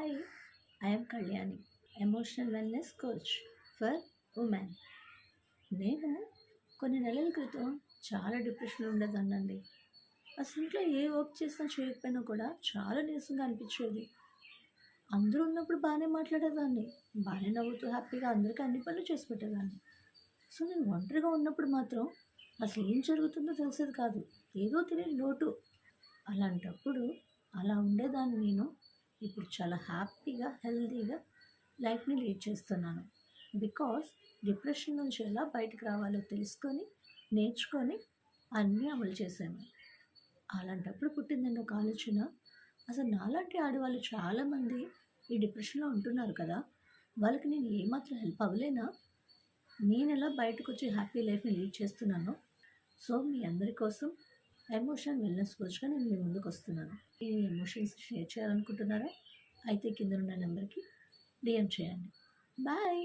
Hi, I am Kalyani, emotional wellness coach for women. నేను కొన్ని నెలల క్రితం చాలా డిప్రెషన్లో ఉండేదాన్నండి. అసలు ఇంట్లో ఏ వర్క్ చేసినా చేయకపోయినా కూడా చాలా నీరసంగా అనిపించేది. అందరూ ఉన్నప్పుడు బాగానే మాట్లాడేదాన్ని, బాగానే నవ్వుతూ హ్యాపీగా అందరికీ అన్ని పనులు చేసి పెట్టేదాన్ని. సో నేను ఒంటరిగా ఉన్నప్పుడు మాత్రం అసలు ఏం జరుగుతుందో తెలిసేది కాదు. ఏదో తెలియని లోటు. అలాంటప్పుడు అలా ఉండేదాన్ని నేను. ఇప్పుడు చాలా హ్యాపీగా హెల్తీగా లైఫ్ని లీడ్ చేస్తున్నాను. బికాస్ డిప్రెషన్ నుంచి ఎలా బయటకు రావాలో తెలుసుకొని నేర్చుకొని అన్నీ అమలు చేశాను. అలాంటప్పుడు పుట్టిందండి ఒక ఆలోచన. అసలు నాలాంటి ఆడవాళ్ళు చాలామంది ఈ డిప్రెషన్లో ఉంటున్నారు కదా, వాళ్ళకి నేను ఏమాత్రం హెల్ప్ అవ్వలేనా? నేను ఎలా బయటకు వచ్చి హ్యాపీ లైఫ్ని లీడ్ చేస్తున్నానో, సో మీ అందరి కోసం ఎమోషనల్ వెల్నెస్ కోచ్గా నేను మీ ముందుకు వస్తున్నాను. ఈ ఎమోషన్స్ షేర్ చేయాలనుకుంటున్నారా? అయితే కింద ఉన్న నెంబర్కి డిఎం చేయండి. బాయ్.